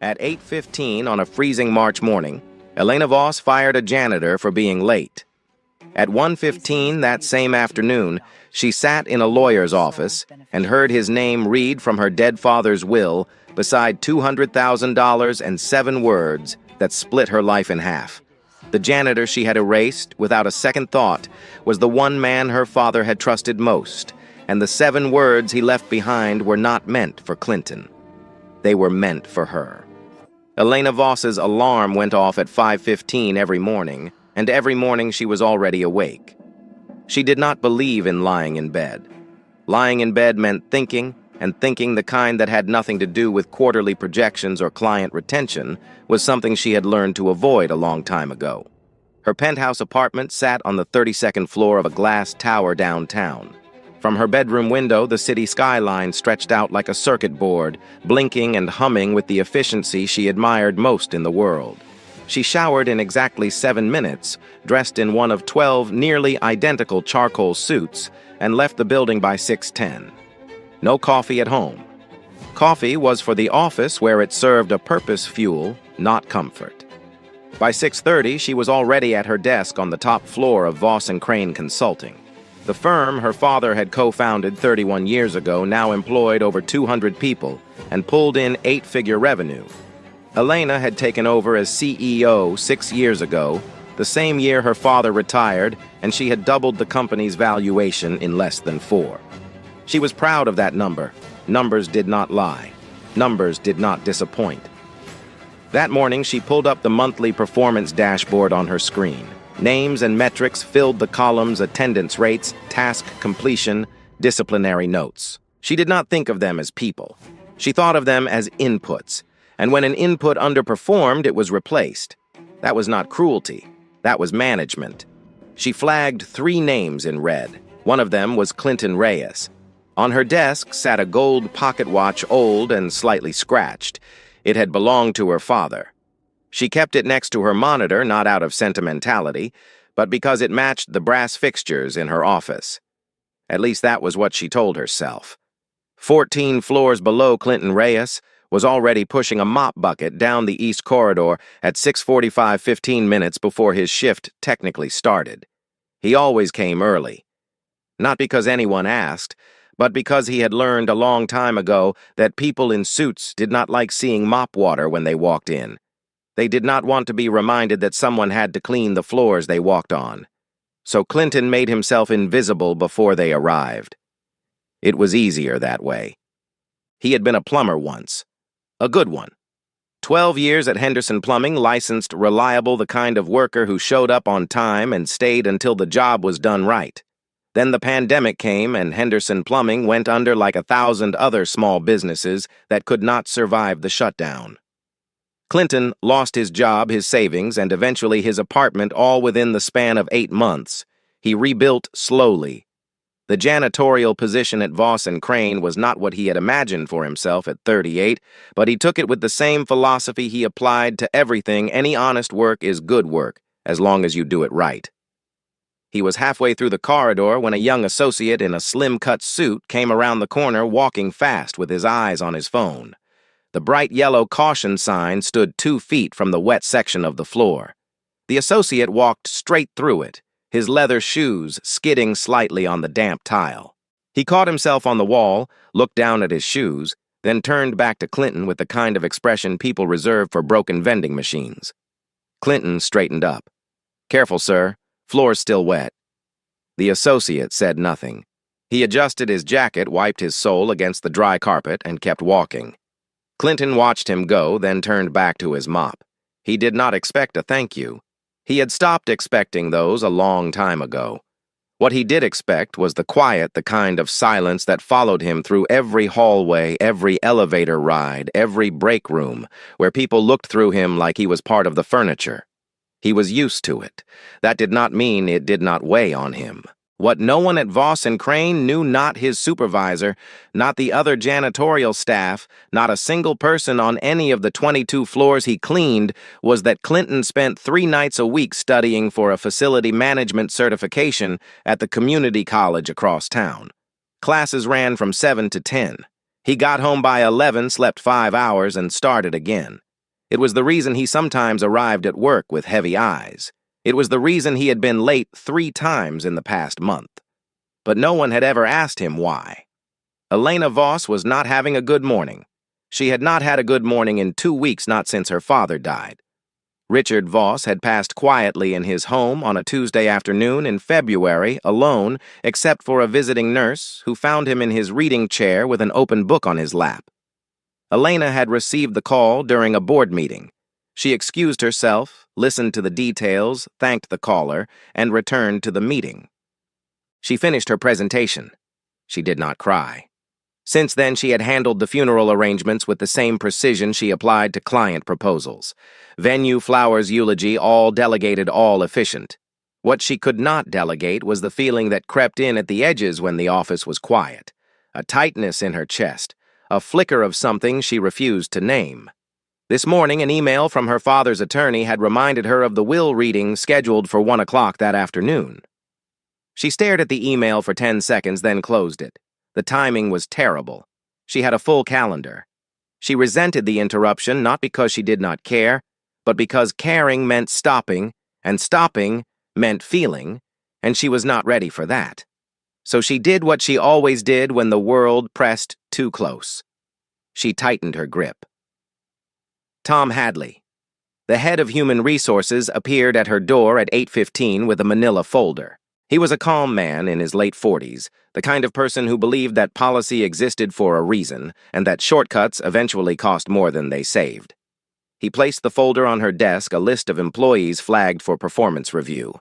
At 8:15 on a freezing March morning, Elena Voss fired a janitor for being late. At 1:15 that same afternoon, she sat in a lawyer's office and heard his name read from her dead father's will beside $200,000 and 7 words that split her life in half. The janitor she had erased, without a second thought, was the one man her father had trusted most, and the 7 words he left behind were not meant for Clinton. They were meant for her. Elena Voss's alarm went off at 5:15 every morning, and every morning she was already awake. She did not believe in lying in bed. Lying in bed meant thinking, and thinking the kind that had nothing to do with quarterly projections or client retention was something she had learned to avoid a long time ago. Her penthouse apartment sat on the 32nd floor of a glass tower downtown. From her bedroom window, the city skyline stretched out like a circuit board, blinking and humming with the efficiency she admired most in the world. She showered in exactly 7 minutes, dressed in one of 12 nearly identical charcoal suits, and left the building by 6:10. No coffee at home. Coffee was for the office where it served a purpose fuel, not comfort. By 6:30, she was already at her desk on the top floor of Voss & Crane Consulting. The firm her father had co-founded 31 years ago now employed over 200 people and pulled in 8-figure revenue. Elena had taken over as CEO 6 years ago, the same year her father retired, and she had doubled the company's valuation in less than 4. She was proud of that number. Numbers did not lie. Numbers did not disappoint. That morning, she pulled up the monthly performance dashboard on her screen. Names and metrics filled the columns: attendance rates, task completion, disciplinary notes. She did not think of them as people. She thought of them as inputs, and when an input underperformed, it was replaced. That was not cruelty. That was management. She flagged 3 names in red. One of them was Clinton Reyes. On her desk sat a gold pocket watch, old and slightly scratched. It had belonged to her father. She kept it next to her monitor, not out of sentimentality, but because it matched the brass fixtures in her office. At least that was what she told herself. 14 floors below, Clinton Reyes was already pushing a mop bucket down the east corridor at 6:45, 15 minutes before his shift technically started. He always came early. Not because anyone asked, but because he had learned a long time ago that people in suits did not like seeing mop water when they walked in. They did not want to be reminded that someone had to clean the floors they walked on. So Clinton made himself invisible before they arrived. It was easier that way. He had been a plumber once. A good one. 12 years at Henderson Plumbing, licensed, reliable, the kind of worker who showed up on time and stayed until the job was done right. Then the pandemic came and Henderson Plumbing went under like 1,000 other small businesses that could not survive the shutdown. Clinton lost his job, his savings, and eventually his apartment all within the span of 8 months. He rebuilt slowly. The janitorial position at Voss & Crane was not what he had imagined for himself at 38, but he took it with the same philosophy he applied to everything. Any honest work is good work, as long as you do it right. He was halfway through the corridor when a young associate in a slim-cut suit came around the corner walking fast with his eyes on his phone. The bright yellow caution sign stood 2 feet from the wet section of the floor. The associate walked straight through it, his leather shoes skidding slightly on the damp tile. He caught himself on the wall, looked down at his shoes, then turned back to Clinton with the kind of expression people reserve for broken vending machines. Clinton straightened up. "Careful, sir. Floor's still wet." The associate said nothing. He adjusted his jacket, wiped his sole against the dry carpet, and kept walking. Clinton watched him go, then turned back to his mop. He did not expect a thank you. He had stopped expecting those a long time ago. What he did expect was the quiet, the kind of silence that followed him through every hallway, every elevator ride, every break room, where people looked through him like he was part of the furniture. He was used to it. That did not mean it did not weigh on him. What no one at Voss & Crane knew, not his supervisor, not the other janitorial staff, not a single person on any of the 22 floors he cleaned, was that Clinton spent 3 nights a week studying for a facility management certification at the community college across town. Classes ran from 7 to 10. He got home by 11, slept 5 hours, and started again. It was the reason he sometimes arrived at work with heavy eyes. It was the reason he had been late 3 times in the past month. But no one had ever asked him why. Elena Voss was not having a good morning. She had not had a good morning in 2 weeks, not since her father died. Richard Voss had passed quietly in his home on a Tuesday afternoon in February, alone, except for a visiting nurse who found him in his reading chair with an open book on his lap. Elena had received the call during a board meeting. She excused herself, listened to the details, thanked the caller, and returned to the meeting. She finished her presentation. She did not cry. Since then, she had handled the funeral arrangements with the same precision she applied to client proposals. Venue, flowers, eulogy, all delegated, all efficient. What she could not delegate was the feeling that crept in at the edges when the office was quiet. A tightness in her chest, a flicker of something she refused to name. This morning, an email from her father's attorney had reminded her of the will reading scheduled for 1 o'clock that afternoon. She stared at the email for 10 seconds, then closed it. The timing was terrible. She had a full calendar. She resented the interruption not because she did not care, but because caring meant stopping, and stopping meant feeling, and she was not ready for that. So she did what she always did when the world pressed too close. She tightened her grip. Tom Hadley, the head of human resources, appeared at her door at 8:15 with a manila folder. He was a calm man in his late 40s, the kind of person who believed that policy existed for a reason and that shortcuts eventually cost more than they saved. He placed the folder on her desk, a list of employees flagged for performance review.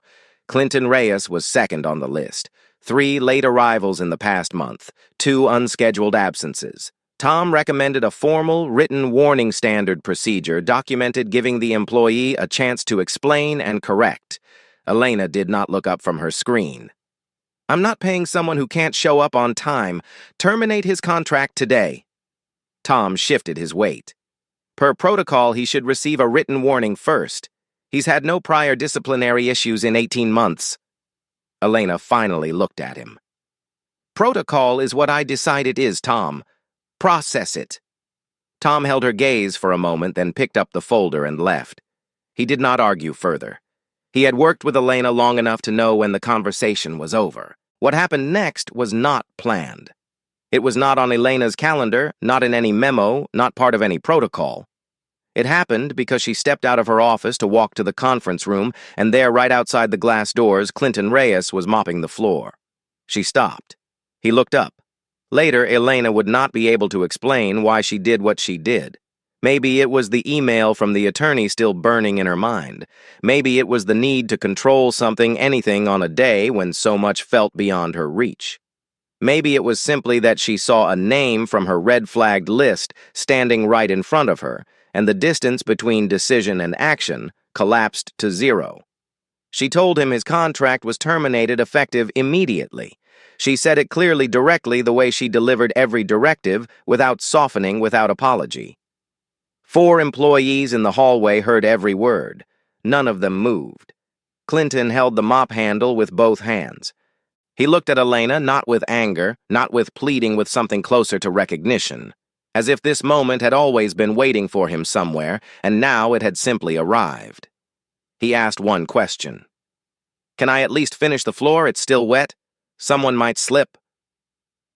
Clinton Reyes was second on the list. 3 late arrivals in the past month, 2 unscheduled absences. Tom recommended a formal, written warning standard procedure documented, giving the employee a chance to explain and correct. Elena did not look up from her screen. "I'm not paying someone who can't show up on time. Terminate his contract today." Tom shifted his weight. Per protocol, he should receive a written warning first. He's had no prior disciplinary issues in 18 months. Elena finally looked at him. "Protocol is what I decide it is, Tom. Process it." Tom held her gaze for a moment, then picked up the folder and left. He did not argue further. He had worked with Elena long enough to know when the conversation was over. What happened next was not planned. It was not on Elena's calendar, not in any memo, not part of any protocol. It happened because she stepped out of her office to walk to the conference room, and there, right outside the glass doors, Clinton Reyes was mopping the floor. She stopped. He looked up. Later, Elena would not be able to explain why she did what she did. Maybe it was the email from the attorney still burning in her mind. Maybe it was the need to control something, anything, on a day when so much felt beyond her reach. Maybe it was simply that she saw a name from her red-flagged list standing right in front of her, and the distance between decision and action collapsed to 0. She told him his contract was terminated effective immediately. She said it clearly, directly, the way she delivered every directive, without softening, without apology. 4 employees in the hallway heard every word. None of them moved. Clinton held the mop handle with both hands. He looked at Elena, not with anger, not with pleading, with something closer to recognition, as if this moment had always been waiting for him somewhere, and now it had simply arrived. He asked one question. "Can I at least finish the floor? It's still wet. Someone might slip."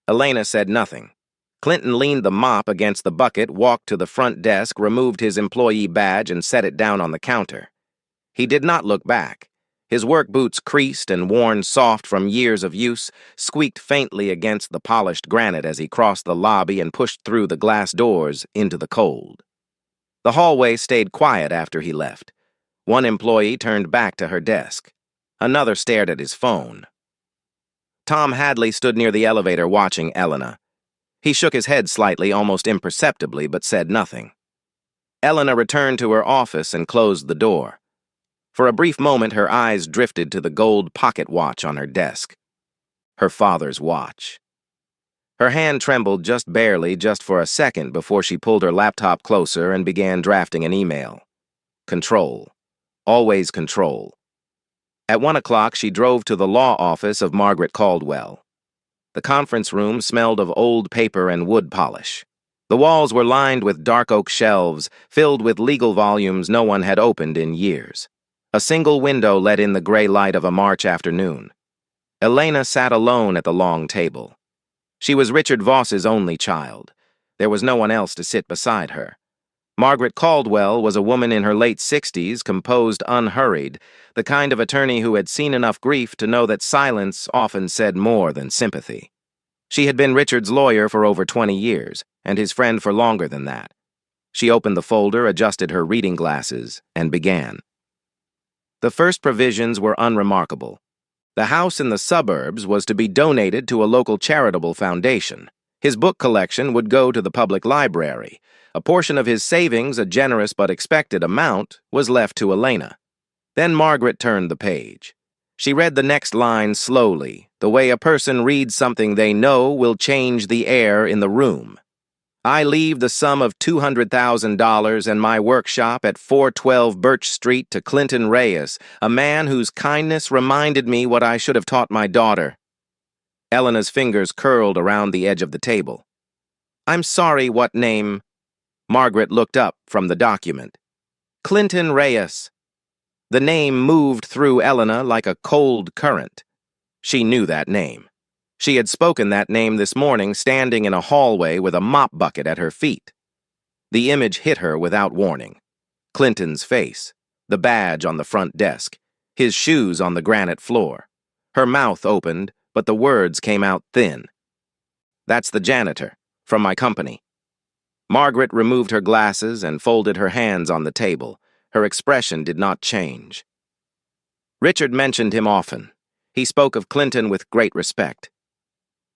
Elena said nothing. Clinton leaned the mop against the bucket, walked to the front desk, removed his employee badge, and set it down on the counter. He did not look back. His work boots, creased and worn soft from years of use, squeaked faintly against the polished granite as he crossed the lobby and pushed through the glass doors into the cold. The hallway stayed quiet after he left. One employee turned back to her desk. Another stared at his phone. Tom Hadley stood near the elevator watching Elena. He shook his head slightly, almost imperceptibly, but said nothing. Elena returned to her office and closed the door. For a brief moment, her eyes drifted to the gold pocket watch on her desk. Her father's watch. Her hand trembled just barely, just for a second, before she pulled her laptop closer and began drafting an email. Control. Always control. At 1 o'clock, she drove to the law office of Margaret Caldwell. The conference room smelled of old paper and wood polish. The walls were lined with dark oak shelves, filled with legal volumes no one had opened in years. A single window let in the gray light of a March afternoon. Elena sat alone at the long table. She was Richard Voss's only child. There was no one else to sit beside her. Margaret Caldwell was a woman in her late 60s, composed, unhurried, the kind of attorney who had seen enough grief to know that silence often said more than sympathy. She had been Richard's lawyer for over 20 years, and his friend for longer than that. She opened the folder, adjusted her reading glasses, and began. The first provisions were unremarkable. The house in the suburbs was to be donated to a local charitable foundation. His book collection would go to the public library. A portion of his savings, a generous but expected amount, was left to Elena. Then Margaret turned the page. She read the next line slowly, the way a person reads something they know will change the air in the room. I leave the sum of $200,000 and my workshop at 412 Birch Street to Clinton Reyes, a man whose kindness reminded me what I should have taught my daughter. Elena's fingers curled around the edge of the table. I'm sorry, what name? Margaret looked up from the document. Clinton Reyes. The name moved through Elena like a cold current. She knew that name. She had spoken that name this morning standing in a hallway with a mop bucket at her feet. The image hit her without warning. Clinton's face, the badge on the front desk, his shoes on the granite floor. Her mouth opened, but the words came out thin. That's the janitor, from my company. Margaret removed her glasses and folded her hands on the table. Her expression did not change. Richard mentioned him often. He spoke of Clinton with great respect.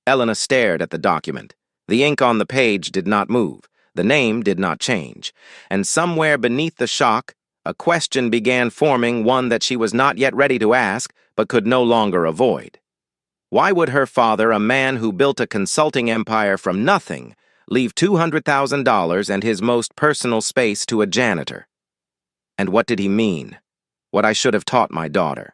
Elena stared at the document. The ink on the page did not move. The name did not change. And somewhere beneath the shock, a question began forming, one that she was not yet ready to ask, but could no longer avoid. Why would her father, a man who built a consulting empire from nothing, leave $200,000 and his most personal space to a janitor? And what did he mean? What I should have taught my daughter.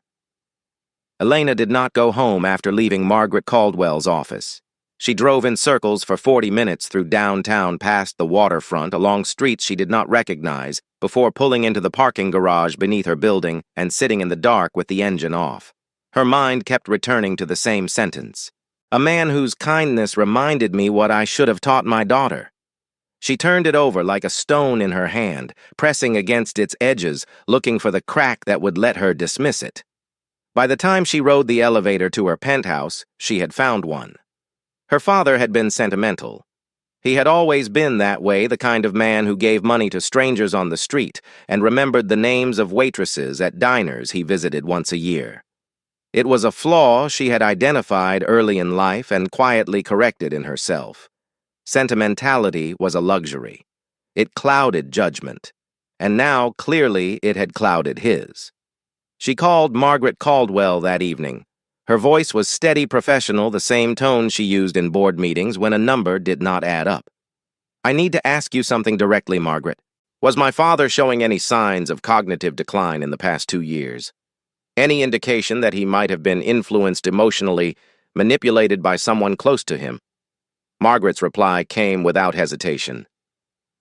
Elena did not go home after leaving Margaret Caldwell's office. She drove in circles for 40 minutes through downtown past the waterfront along streets she did not recognize before pulling into the parking garage beneath her building and sitting in the dark with the engine off. Her mind kept returning to the same sentence. A man whose kindness reminded me what I should have taught my daughter. She turned it over like a stone in her hand, pressing against its edges, looking for the crack that would let her dismiss it. By the time she rode the elevator to her penthouse, she had found one. Her father had been sentimental. He had always been that way, the kind of man who gave money to strangers on the street and remembered the names of waitresses at diners he visited once a year. It was a flaw she had identified early in life and quietly corrected in herself. Sentimentality was a luxury. It clouded judgment, and now clearly it had clouded his. She called Margaret Caldwell that evening. Her voice was steady professional, the same tone she used in board meetings when a number did not add up. I need to ask you something directly, Margaret. Was my father showing any signs of cognitive decline in the past 2 years? Any indication that he might have been influenced emotionally, manipulated by someone close to him? Margaret's reply came without hesitation.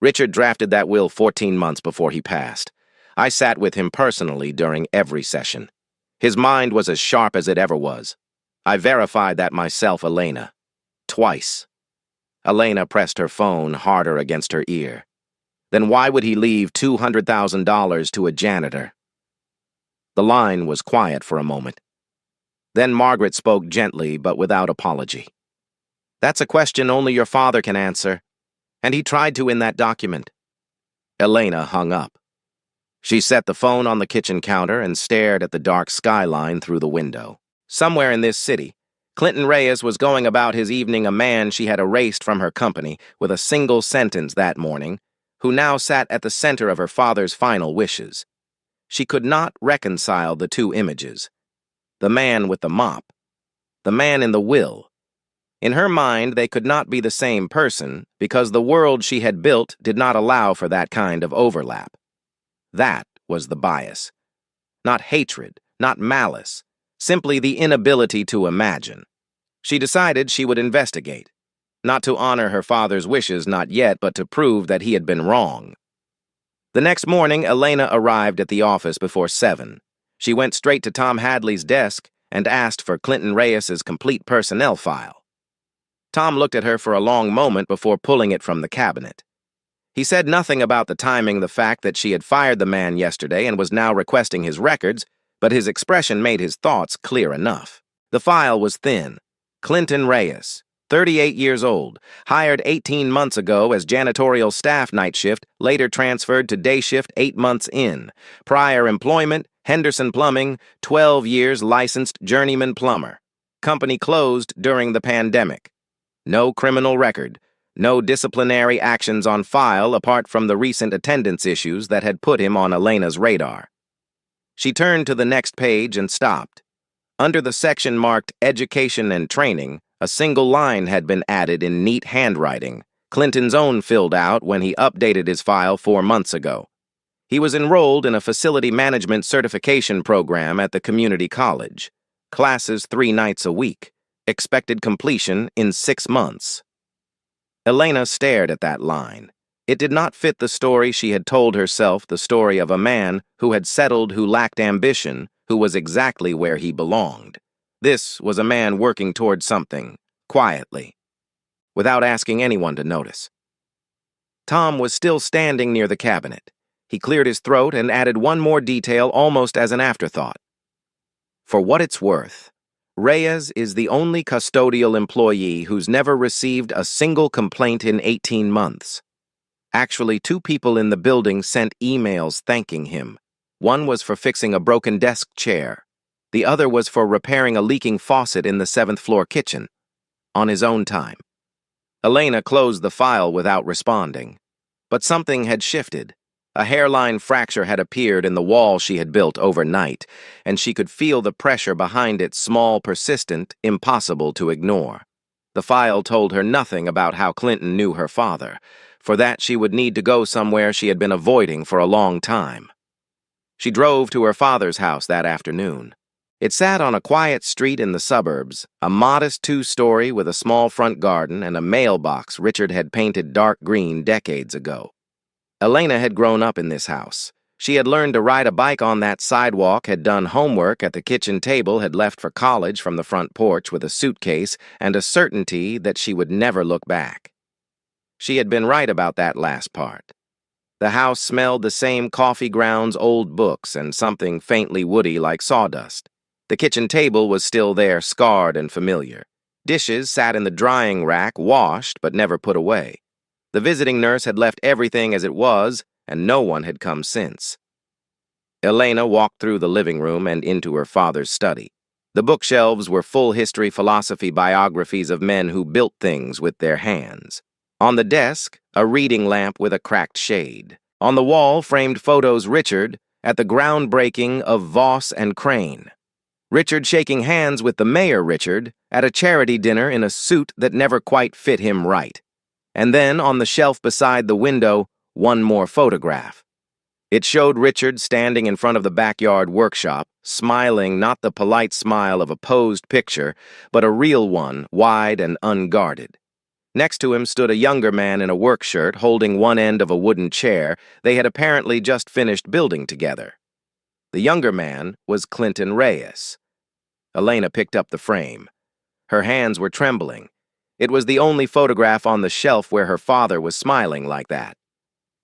Richard drafted that will 14 months before he passed. I sat with him personally during every session. His mind was as sharp as it ever was. I verified that myself, Elena. Twice. Elena pressed her phone harder against her ear. Then why would he leave $200,000 to a janitor? The line was quiet for a moment. Then Margaret spoke gently but without apology. That's a question only your father can answer, and he tried to in that document. Elena hung up. She set the phone on the kitchen counter and stared at the dark skyline through the window. Somewhere in this city, Clinton Reyes was going about his evening, a man she had erased from her company with a single sentence that morning, who now sat at the center of her father's final wishes. She could not reconcile the two images. The man with the mop. The man in the will. In her mind, they could not be the same person because the world she had built did not allow for that kind of overlap. That was the bias. Not hatred, not malice, simply the inability to imagine. She decided she would investigate. Not to honor her father's wishes, not yet, but to prove that he had been wrong. The next morning, Elena arrived at the office before 7. She went straight to Tom Hadley's desk and asked for Clinton Reyes's complete personnel file. Tom looked at her for a long moment before pulling it from the cabinet. He said nothing about the timing, the fact that she had fired the man yesterday and was now requesting his records, but his expression made his thoughts clear enough. The file was thin. Clinton Reyes, 38 years old, hired 18 months ago as janitorial staff night shift, later transferred to day shift 8 months in. Prior employment, Henderson Plumbing, 12 years licensed journeyman plumber. Company closed during the pandemic. No criminal record. No disciplinary actions on file apart from the recent attendance issues that had put him on Elena's radar. She turned to the next page and stopped. Under the section marked Education and Training, a single line had been added in neat handwriting, Clinton's own filled out when he updated his file 4 months ago. He was enrolled in a facility management certification program at the community college. Classes 3 nights a week. Expected completion in 6 months. Elena stared at that line. It did not fit the story she had told herself, the story of a man who had settled, who lacked ambition, who was exactly where he belonged. This was a man working toward something, quietly, without asking anyone to notice. Tom was still standing near the cabinet. He cleared his throat and added one more detail almost as an afterthought. For what it's worth, Reyes is the only custodial employee who's never received a single complaint in 18 months. Actually, 2 people in the building sent emails thanking him. One was for fixing a broken desk chair. The other was for repairing a leaking faucet in the 7th floor kitchen, on his own time. Elena closed the file without responding. But something had shifted. A hairline fracture had appeared in the wall she had built overnight, and she could feel the pressure behind it, small, persistent, impossible to ignore. The file told her nothing about how Clinton knew her father. For that, she would need to go somewhere she had been avoiding for a long time. She drove to her father's house that afternoon. It sat on a quiet street in the suburbs, a modest 2-story with a small front garden and a mailbox Richard had painted dark green decades ago. Elena had grown up in this house. She had learned to ride a bike on that sidewalk, had done homework at the kitchen table, had left for college from the front porch with a suitcase and a certainty that she would never look back. She had been right about that last part. The house smelled the same coffee grounds, old books, and something faintly woody like sawdust. The kitchen table was still there, scarred and familiar. Dishes sat in the drying rack, washed but never put away. The visiting nurse had left everything as it was, and no one had come since. Elena walked through the living room and into her father's study. The bookshelves were full history, philosophy, biographies of men who built things with their hands. On the desk, a reading lamp with a cracked shade. On the wall, framed photos Richard at the groundbreaking of Voss and Crane. Richard shaking hands with the mayor Richard at a charity dinner in a suit that never quite fit him right. And then, on the shelf beside the window, one more photograph. It showed Richard standing in front of the backyard workshop, smiling, not the polite smile of a posed picture, but a real one, wide and unguarded. Next to him stood a younger man in a work shirt holding one end of a wooden chair they had apparently just finished building together. The younger man was Clinton Reyes. Elena picked up the frame. Her hands were trembling. It was the only photograph on the shelf where her father was smiling like that.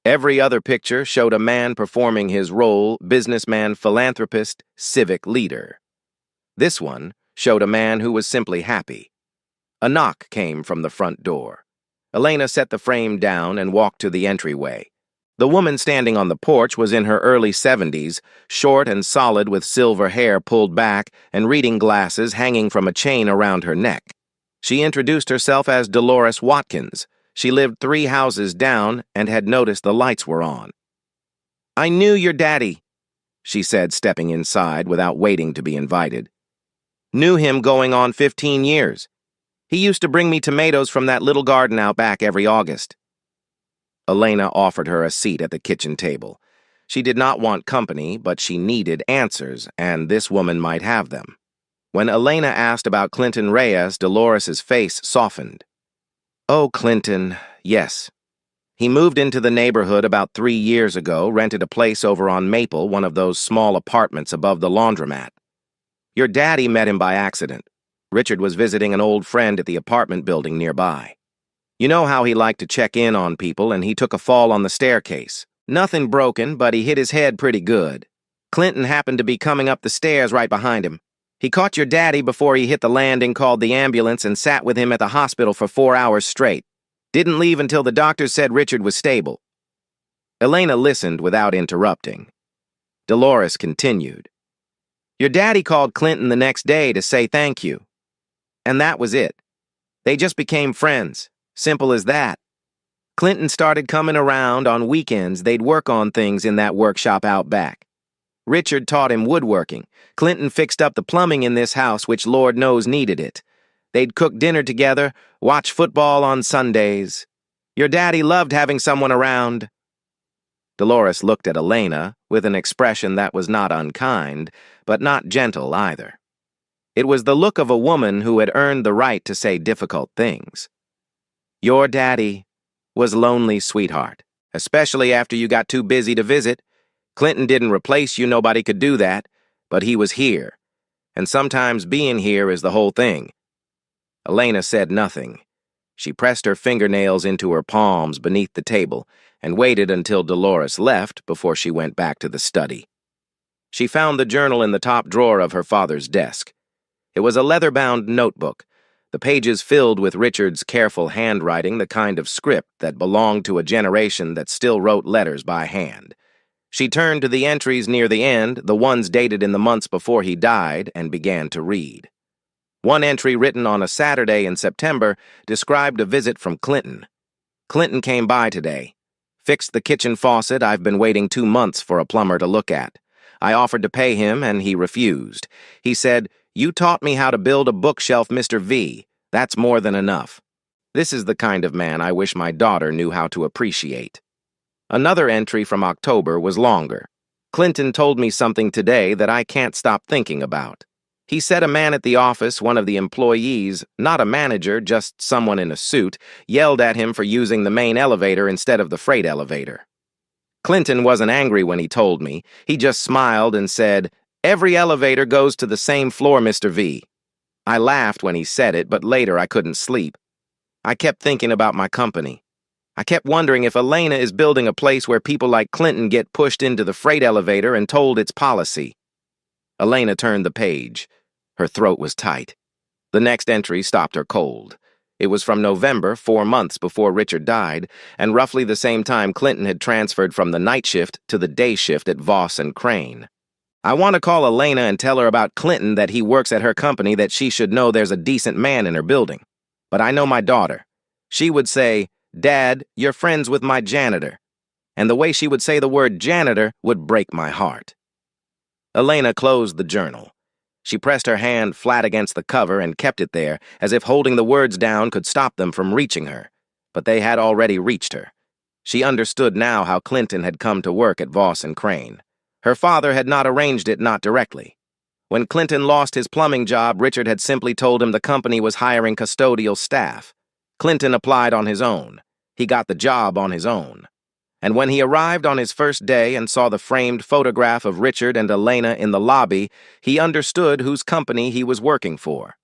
Every other picture showed a man performing his role, businessman, philanthropist, civic leader. This one showed a man who was simply happy. A knock came from the front door. Elena set the frame down and walked to the entryway. The woman standing on the porch was in her early 70s, short and solid with silver hair pulled back and reading glasses hanging from a chain around her neck. She introduced herself as Dolores Watkins. She lived 3 houses down and had noticed the lights were on. "I knew your daddy," she said, stepping inside without waiting to be invited. "Knew him going on 15 years. He used to bring me tomatoes from that little garden out back every August." Elena offered her a seat at the kitchen table. She did not want company, but she needed answers, and this woman might have them. When Elena asked about Clinton Reyes, Dolores's face softened. Oh, Clinton, yes. He moved into the neighborhood about 3 years ago, rented a place over on Maple, one of those small apartments above the laundromat. Your daddy met him by accident. Richard was visiting an old friend at the apartment building nearby. You know how he liked to check in on people, and he took a fall on the staircase. Nothing broken, but he hit his head pretty good. Clinton happened to be coming up the stairs right behind him. He caught your daddy before he hit the landing, called the ambulance, and sat with him at the hospital for 4 hours straight. Didn't leave until the doctors said Richard was stable. Elena listened without interrupting. Dolores continued. Your daddy called Clinton the next day to say thank you. And that was it. They just became friends. Simple as that. Clinton started coming around on weekends. They'd work on things in that workshop out back. Richard taught him woodworking. Clinton fixed up the plumbing in this house, which Lord knows needed it. They'd cook dinner together, watch football on Sundays. Your daddy loved having someone around. Dolores looked at Elena with an expression that was not unkind, but not gentle either. It was the look of a woman who had earned the right to say difficult things. Your daddy was lonely, sweetheart, especially after you got too busy to visit. Clinton didn't replace you, nobody could do that, but he was here. And sometimes being here is the whole thing. Elena said nothing. She pressed her fingernails into her palms beneath the table and waited until Dolores left before she went back to the study. She found the journal in the top drawer of her father's desk. It was a leather-bound notebook, the pages filled with Richard's careful handwriting, the kind of script that belonged to a generation that still wrote letters by hand. She turned to the entries near the end, the ones dated in the months before he died, and began to read. One entry written on a Saturday in September described a visit from Clinton. Clinton came by today. Fixed the kitchen faucet I've been waiting 2 months for a plumber to look at. I offered to pay him, and he refused. He said, "You taught me how to build a bookshelf, Mr. V. That's more than enough." This is the kind of man I wish my daughter knew how to appreciate. Another entry from October was longer. Clinton told me something today that I can't stop thinking about. He said a man at the office, one of the employees, not a manager, just someone in a suit, yelled at him for using the main elevator instead of the freight elevator. Clinton wasn't angry when he told me. He just smiled and said, "Every elevator goes to the same floor, Mr. V." I laughed when he said it, but later I couldn't sleep. I kept thinking about my company. I kept wondering if Elena is building a place where people like Clinton get pushed into the freight elevator and told its policy. Elena turned the page. Her throat was tight. The next entry stopped her cold. It was from November, 4 months before Richard died, and roughly the same time Clinton had transferred from the night shift to the day shift at Voss and Crane. I want to call Elena and tell her about Clinton, that he works at her company, that she should know there's a decent man in her building. But I know my daughter. She would say, "Dad, you're friends with my janitor." And the way she would say the word janitor would break my heart. Elena closed the journal. She pressed her hand flat against the cover and kept it there, as if holding the words down could stop them from reaching her. But they had already reached her. She understood now how Clinton had come to work at Voss and Crane. Her father had not arranged it, not directly. When Clinton lost his plumbing job, Richard had simply told him the company was hiring custodial staff. Clinton applied on his own. He got the job on his own. And when he arrived on his first day and saw the framed photograph of Richard and Elena in the lobby, he understood whose company he was working for.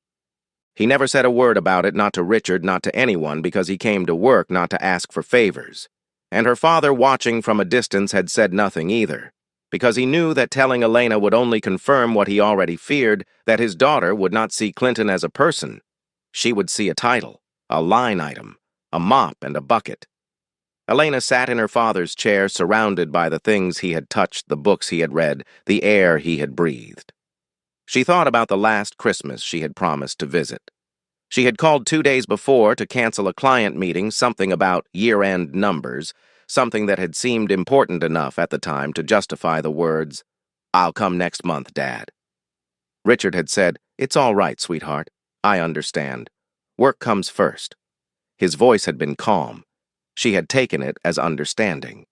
He never said a word about it, not to Richard, not to anyone, because he came to work, not to ask for favors. And her father, watching from a distance, had said nothing either, because he knew that telling Elena would only confirm what he already feared, that his daughter would not see Clinton as a person. She would see a title, a line item, a mop and a bucket. Elena sat in her father's chair, surrounded by the things he had touched, the books he had read, the air he had breathed. She thought about the last Christmas she had promised to visit. She had called 2 days before to cancel a client meeting, something about year-end numbers, something that had seemed important enough at the time to justify the words, "I'll come next month, Dad." Richard had said, "It's all right, sweetheart. I understand. Work comes first." His voice had been calm. She had taken it as understanding.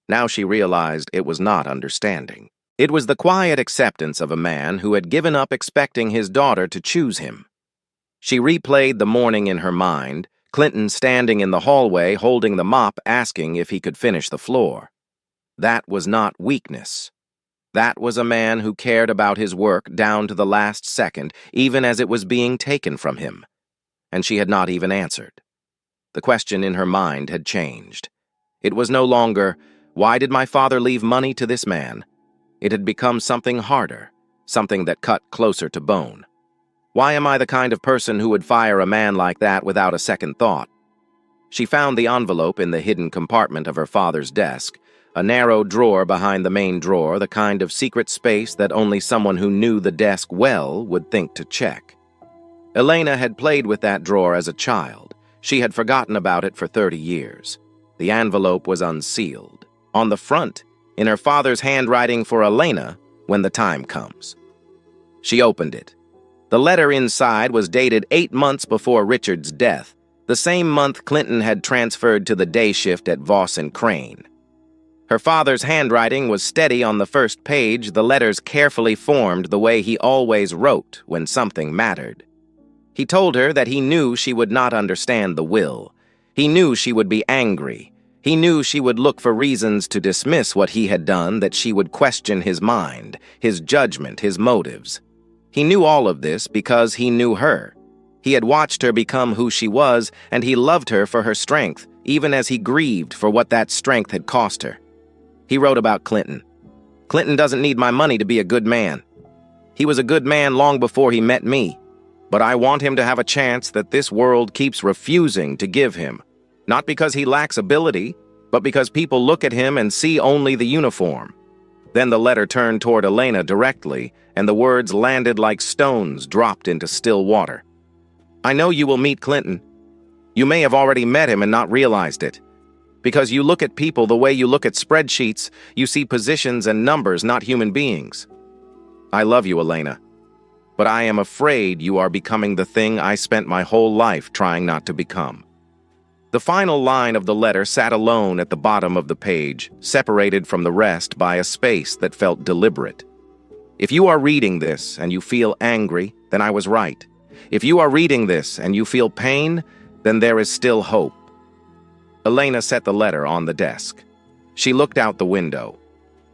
Now she realized it was not understanding. It was the quiet acceptance of a man who had given up expecting his daughter to choose him. She replayed the morning in her mind, Clinton standing in the hallway holding the mop asking if he could finish the floor. That was not weakness. That was a man who cared about his work down to the last second, even as it was being taken from him. And she had not even answered. The question in her mind had changed. It was no longer, why did my father leave money to this man? It had become something harder, something that cut closer to bone. Why am I the kind of person who would fire a man like that without a second thought? She found the envelope in the hidden compartment of her father's desk, a narrow drawer behind the main drawer, the kind of secret space that only someone who knew the desk well would think to check. Elena had played with that drawer as a child. She had forgotten about it for 30 years. The envelope was unsealed. On the front, in her father's handwriting for Elena, when the time comes. She opened it. The letter inside was dated 8 months before Richard's death, the same month Clinton had transferred to the day shift at Voss and Crane. Her father's handwriting was steady on the first page, the letters carefully formed the way he always wrote when something mattered. He told her that he knew she would not understand the will. He knew she would be angry. He knew she would look for reasons to dismiss what he had done, that she would question his mind, his judgment, his motives. He knew all of this because he knew her. He had watched her become who she was, and he loved her for her strength, even as he grieved for what that strength had cost her. He wrote about Clinton. Clinton doesn't need my money to be a good man. He was a good man long before he met me, but I want him to have a chance that this world keeps refusing to give him, not because he lacks ability, but because people look at him and see only the uniform. Then the letter turned toward Elena directly, and the words landed like stones dropped into still water. I know you will meet Clinton. You may have already met him and not realized it. Because you look at people the way you look at spreadsheets, you see positions and numbers, not human beings. I love you, Elena, but I am afraid you are becoming the thing I spent my whole life trying not to become. The final line of the letter sat alone at the bottom of the page, separated from the rest by a space that felt deliberate. If you are reading this and you feel angry, then I was right. If you are reading this and you feel pain, then there is still hope. Elena set the letter on the desk. She looked out the window.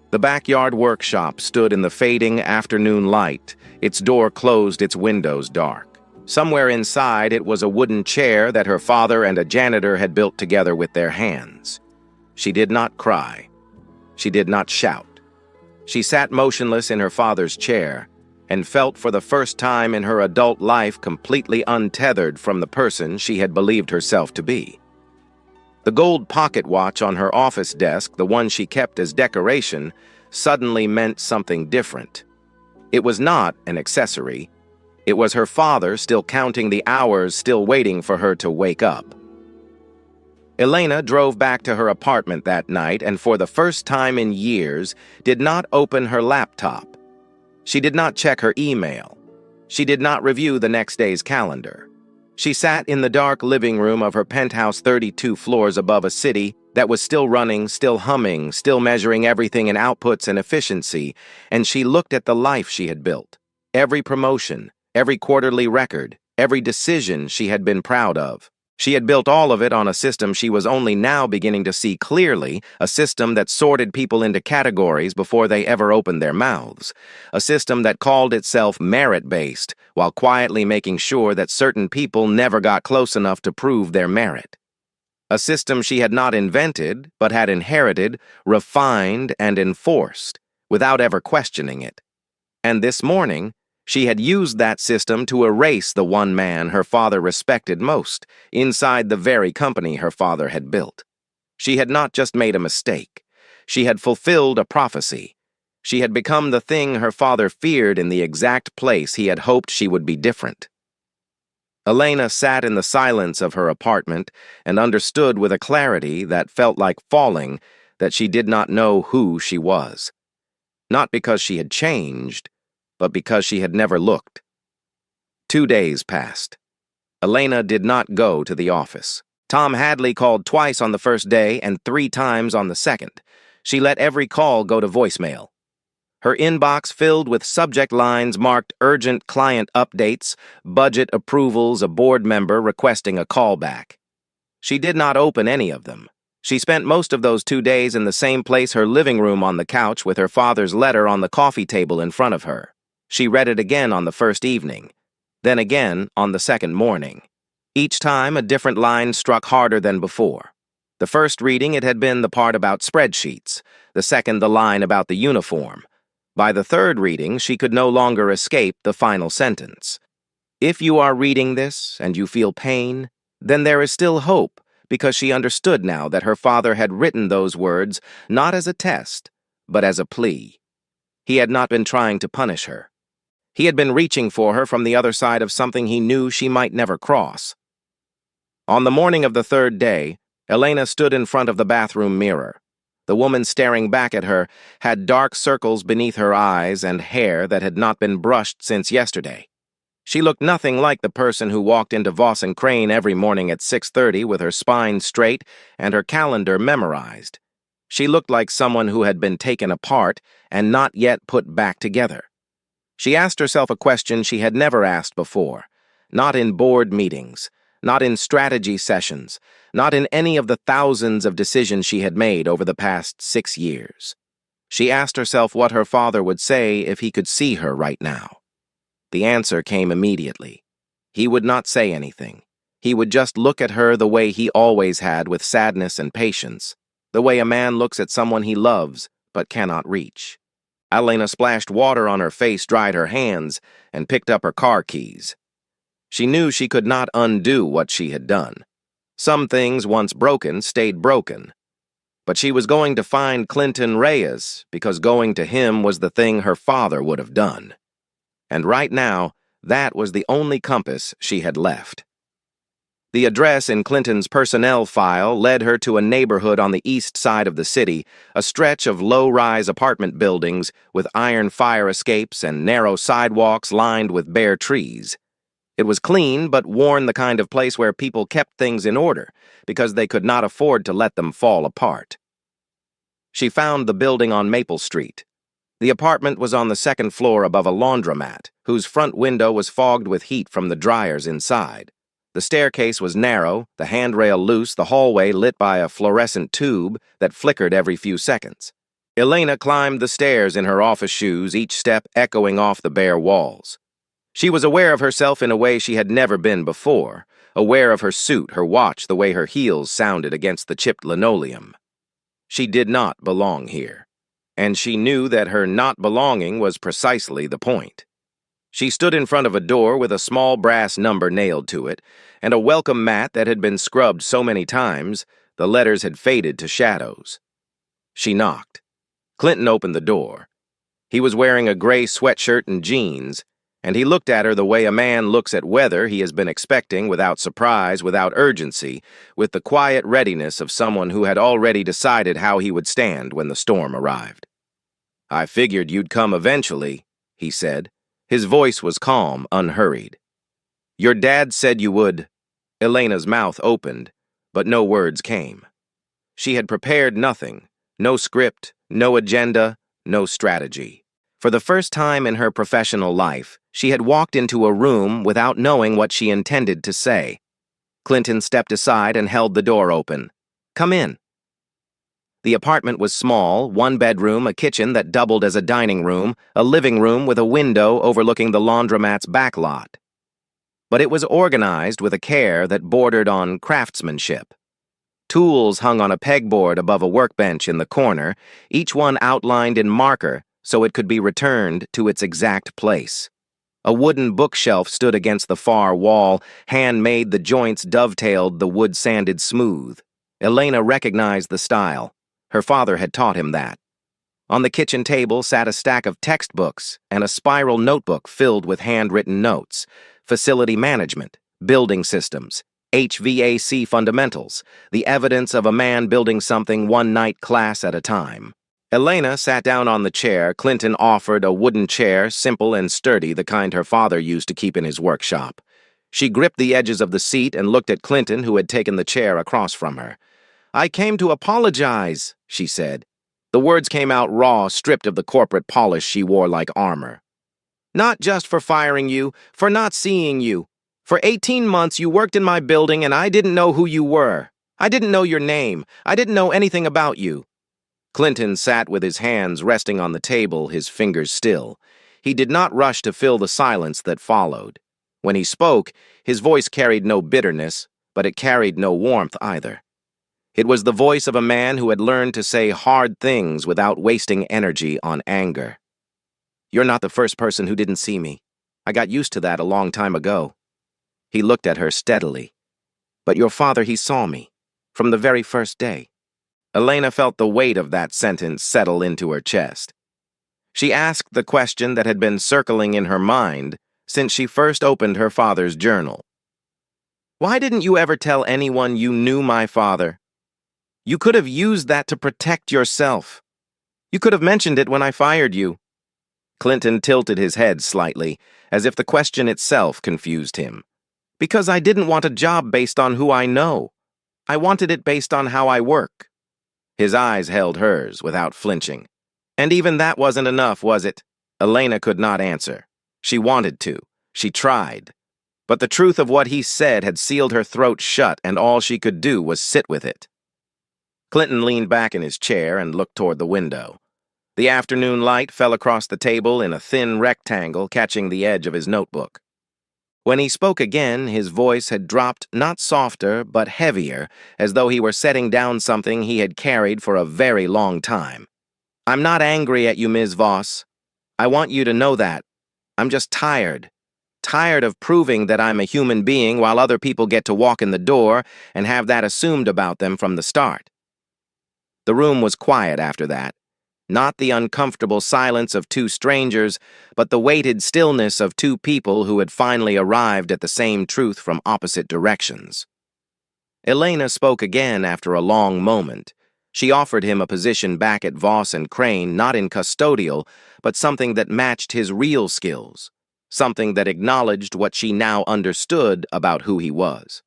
The backyard workshop stood in the fading afternoon light, its door closed, its windows dark. Somewhere inside it was a wooden chair that her father and a janitor had built together with their hands. She did not cry. She did not shout. She sat motionless in her father's chair and felt for the first time in her adult life completely untethered from the person she had believed herself to be. The gold pocket watch on her office desk, the one she kept as decoration, suddenly meant something different. It was not an accessory. It was her father still counting the hours, still waiting for her to wake up. Elena drove back to her apartment that night and for the first time in years did not open her laptop. She did not check her email. She did not review the next day's calendar. She sat in the dark living room of her penthouse 32 floors above a city that was still running, still humming, still measuring everything in outputs and efficiency, and she looked at the life she had built. Every promotion, every quarterly record, every decision she had been proud of. She had built all of it on a system she was only now beginning to see clearly, a system that sorted people into categories before they ever opened their mouths, a system that called itself merit-based, while quietly making sure that certain people never got close enough to prove their merit. A system she had not invented, but had inherited, refined, and enforced, without ever questioning it. And this morning, she had used that system to erase the one man her father respected most, inside the very company her father had built. She had not just made a mistake. She had fulfilled a prophecy. She had become the thing her father feared in the exact place he had hoped she would be different. Elena sat in the silence of her apartment and understood with a clarity that felt like falling that she did not know who she was. Not because she had changed, but because she had never looked. 2 days passed. Elena did not go to the office. Tom Hadley called twice on the first day and 3 times on the second. She let every call go to voicemail. Her inbox filled with subject lines marked urgent client updates, budget approvals, a board member requesting a callback. She did not open any of them. She spent most of those 2 days in the same place, her living room, on the couch with her father's letter on the coffee table in front of her. She read it again on the first evening, then again on the second morning. Each time a different line struck harder than before. The first reading it had been the part about spreadsheets, the second the line about the uniform. By the third reading, she could no longer escape the final sentence. If you are reading this and you feel pain, then there is still hope, because she understood now that her father had written those words not as a test, but as a plea. He had not been trying to punish her. He had been reaching for her from the other side of something he knew she might never cross. On the morning of the third day, Elena stood in front of the bathroom mirror. The woman staring back at her had dark circles beneath her eyes and hair that had not been brushed since yesterday. She looked nothing like the person who walked into Voss and Crane every morning at 6:30 with her spine straight and her calendar memorized. She looked like someone who had been taken apart and not yet put back together. She asked herself a question she had never asked before, not in board meetings, not in strategy sessions, not in any of the thousands of decisions she had made over the past 6 years. She asked herself what her father would say if he could see her right now. The answer came immediately. He would not say anything. He would just look at her the way he always had, with sadness and patience, the way a man looks at someone he loves but cannot reach. Elena splashed water on her face, dried her hands, and picked up her car keys. She knew she could not undo what she had done. Some things, once broken, stayed broken. But she was going to find Clinton Reyes, because going to him was the thing her father would have done. And right now, that was the only compass she had left. The address in Clinton's personnel file led her to a neighborhood on the east side of the city, a stretch of low-rise apartment buildings with iron fire escapes and narrow sidewalks lined with bare trees. It was clean, but worn, the kind of place where people kept things in order because they could not afford to let them fall apart. She found the building on Maple Street. The apartment was on the second floor above a laundromat, whose front window was fogged with heat from the dryers inside. The staircase was narrow, the handrail loose, the hallway lit by a fluorescent tube that flickered every few seconds. Elena climbed the stairs in her office shoes, each step echoing off the bare walls. She was aware of herself in a way she had never been before, aware of her suit, her watch, the way her heels sounded against the chipped linoleum. She did not belong here. And she knew that her not belonging was precisely the point. She stood in front of a door with a small brass number nailed to it, and a welcome mat that had been scrubbed so many times, the letters had faded to shadows. She knocked. Clinton opened the door. He was wearing a gray sweatshirt and jeans, and he looked at her the way a man looks at weather he has been expecting, without surprise, without urgency, with the quiet readiness of someone who had already decided how he would stand when the storm arrived. "I figured you'd come eventually," he said. His voice was calm, unhurried. "Your dad said you would." Elena's mouth opened, but no words came. She had prepared nothing, no script, no agenda, no strategy. For the first time in her professional life, she had walked into a room without knowing what she intended to say. Clinton stepped aside and held the door open. "Come in." The apartment was small, one bedroom, a kitchen that doubled as a dining room, a living room with a window overlooking the laundromat's back lot. But it was organized with a care that bordered on craftsmanship. Tools hung on a pegboard above a workbench in the corner, each one outlined in marker so it could be returned to its exact place. A wooden bookshelf stood against the far wall, handmade, the joints dovetailed, the wood sanded smooth. Elena recognized the style. Her father had taught him that. On the kitchen table sat a stack of textbooks and a spiral notebook filled with handwritten notes, facility management, building systems, HVAC fundamentals, the evidence of a man building something one night class at a time. Elena sat down on the chair. Clinton offered a wooden chair, simple and sturdy, the kind her father used to keep in his workshop. She gripped the edges of the seat and looked at Clinton, who had taken the chair across from her. "I came to apologize," she said. The words came out raw, stripped of the corporate polish she wore like armor. "Not just for firing you, for not seeing you. For 18 months you worked in my building and I didn't know who you were. I didn't know your name. I didn't know anything about you." Clinton sat with his hands resting on the table, his fingers still. He did not rush to fill the silence that followed. When he spoke, his voice carried no bitterness, but it carried no warmth either. It was the voice of a man who had learned to say hard things without wasting energy on anger. "You're not the first person who didn't see me. I got used to that a long time ago." He looked at her steadily. "But your father, he saw me, from the very first day." Elena felt the weight of that sentence settle into her chest. She asked the question that had been circling in her mind since she first opened her father's journal. "Why didn't you ever tell anyone you knew my father? You could have used that to protect yourself. You could have mentioned it when I fired you." Clinton tilted his head slightly, as if the question itself confused him. "Because I didn't want a job based on who I know. I wanted it based on how I work." His eyes held hers without flinching. "And even that wasn't enough, was it?" Elena could not answer. She wanted to. She tried. But the truth of what he said had sealed her throat shut, and all she could do was sit with it. Clinton leaned back in his chair and looked toward the window. The afternoon light fell across the table in a thin rectangle, catching the edge of his notebook. When he spoke again, his voice had dropped not softer, but heavier, as though he were setting down something he had carried for a very long time. "I'm not angry at you, Ms. Voss. I want you to know that. I'm just tired. Tired of proving that I'm a human being while other people get to walk in the door and have that assumed about them from the start." The room was quiet after that. Not the uncomfortable silence of two strangers, but the weighted stillness of two people who had finally arrived at the same truth from opposite directions. Elena spoke again after a long moment. She offered him a position back at Voss and Crane, not in custodial, but something that matched his real skills, something that acknowledged what she now understood about who he was.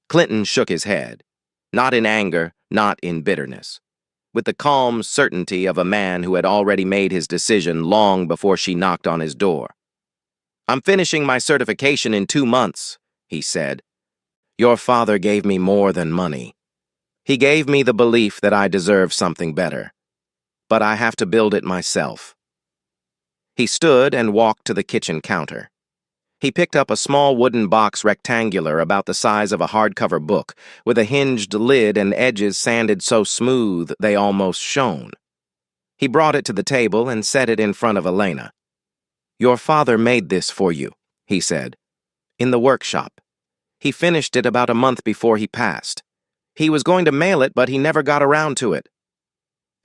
Clinton shook his head, not in anger, not in bitterness, with the calm certainty of a man who had already made his decision long before she knocked on his door. "I'm finishing my certification in 2 months," he said. "Your father gave me more than money. He gave me the belief that I deserve something better. But I have to build it myself." He stood and walked to the kitchen counter. He picked up a small wooden box rectangular about the size of a hardcover book, with a hinged lid and edges sanded so smooth they almost shone. He brought it to the table and set it in front of Elena. "Your father made this for you," he said, "in the workshop. He finished it about a month before he passed. He was going to mail it, but he never got around to it."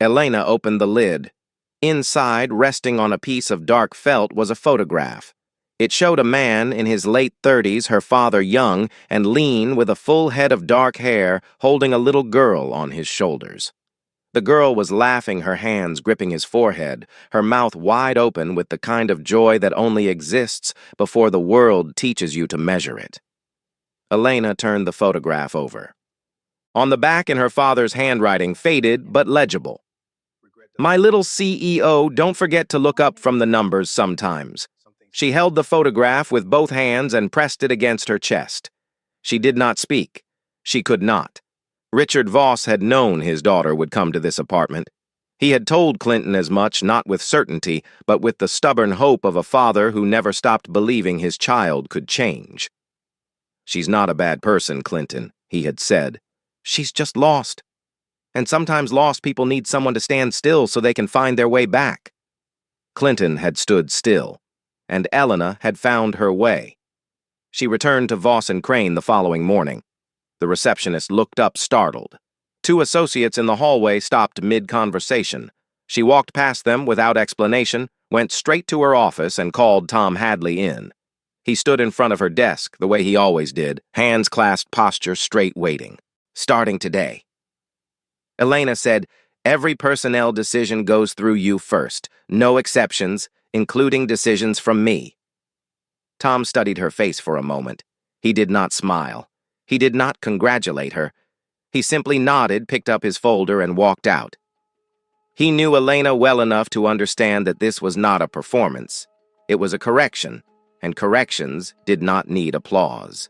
Elena opened the lid. Inside, resting on a piece of dark felt, was a photograph. It showed a man in his late 30s, her father young and lean with a full head of dark hair, holding a little girl on his shoulders. The girl was laughing, her hands gripping his forehead, her mouth wide open with the kind of joy that only exists before the world teaches you to measure it. Elena turned the photograph over. On the back, in her father's handwriting, faded but legible, "My little CEO, don't forget to look up from the numbers sometimes." She held the photograph with both hands and pressed it against her chest. She did not speak. She could not. Richard Voss had known his daughter would come to this apartment. He had told Clinton as much, not with certainty, but with the stubborn hope of a father who never stopped believing his child could change. "She's not a bad person, Clinton," he had said. "She's just lost. And sometimes lost people need someone to stand still so they can find their way back." Clinton had stood still, and Elena had found her way. She returned to Voss and Crane the following morning. The receptionist looked up startled. Two associates in the hallway stopped mid-conversation. She walked past them without explanation, went straight to her office, and called Tom Hadley in. He stood in front of her desk, the way he always did, hands clasped, posture straight, waiting. "Starting today." Elena said, "Every personnel decision goes through you first, no exceptions, including decisions from me." Tom studied her face for a moment. He did not smile. He did not congratulate her. He simply nodded, picked up his folder, and walked out. He knew Elena well enough to understand that this was not a performance. It was a correction, and corrections did not need applause.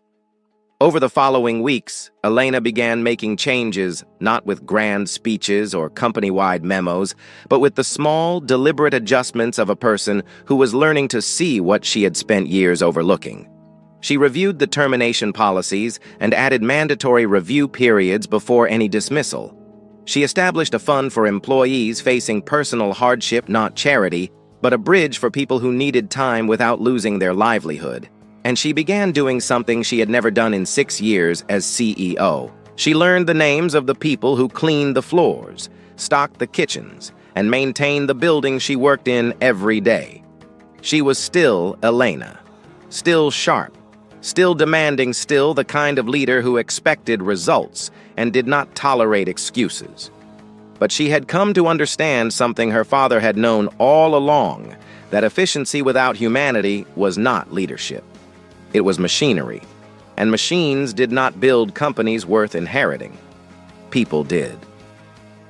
Over the following weeks, Elena began making changes, not with grand speeches or company-wide memos, but with the small, deliberate adjustments of a person who was learning to see what she had spent years overlooking. She reviewed the termination policies and added mandatory review periods before any dismissal. She established a fund for employees facing personal hardship, not charity, but a bridge for people who needed time without losing their livelihood. And she began doing something she had never done in 6 years as CEO. She learned the names of the people who cleaned the floors, stocked the kitchens, and maintained the building she worked in every day. She was still Elena, still sharp, still demanding, still the kind of leader who expected results and did not tolerate excuses. But she had come to understand something her father had known all along, that efficiency without humanity was not leadership. It was machinery, and machines did not build companies worth inheriting. People did.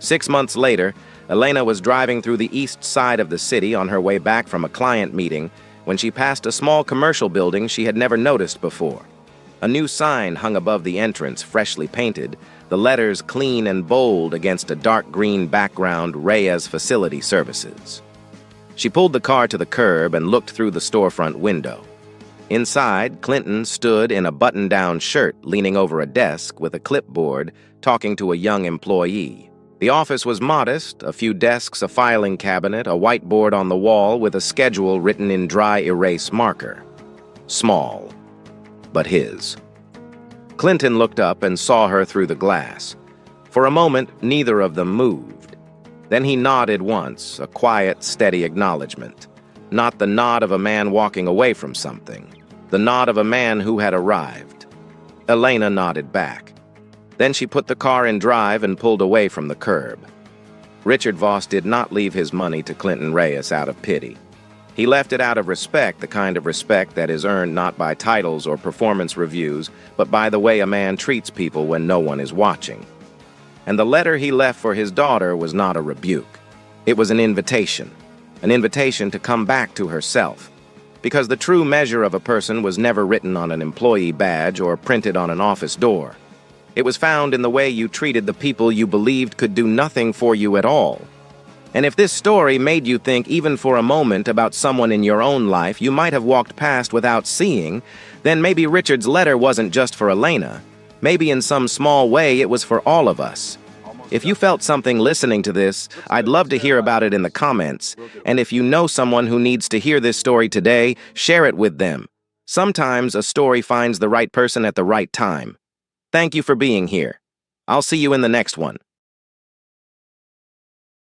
6 months later, Elena was driving through the east side of the city on her way back from a client meeting when she passed a small commercial building she had never noticed before. A new sign hung above the entrance, freshly painted, the letters clean and bold against a dark green background, Reyes Facility Services. She pulled the car to the curb and looked through the storefront window. Inside, Clinton stood in a button-down shirt, leaning over a desk with a clipboard, talking to a young employee. The office was modest, a few desks, a filing cabinet, a whiteboard on the wall with a schedule written in dry erase marker. Small, but his. Clinton looked up and saw her through the glass. For a moment, neither of them moved. Then he nodded once, a quiet, steady acknowledgement. Not the nod of a man walking away from something. The nod of a man who had arrived. Elena nodded back. Then she put the car in drive and pulled away from the curb. Richard Voss did not leave his money to Clinton Reyes out of pity. He left it out of respect, the kind of respect that is earned not by titles or performance reviews, but by the way a man treats people when no one is watching. And the letter he left for his daughter was not a rebuke. It was an invitation to come back to herself. Because the true measure of a person was never written on an employee badge or printed on an office door. It was found in the way you treated the people you believed could do nothing for you at all. And if this story made you think even for a moment about someone in your own life you might have walked past without seeing, then maybe Richard's letter wasn't just for Elena. Maybe in some small way it was for all of us. If you felt something listening to this, I'd love to hear about it in the comments. And if you know someone who needs to hear this story today, share it with them. Sometimes a story finds the right person at the right time. Thank you for being here. I'll see you in the next one.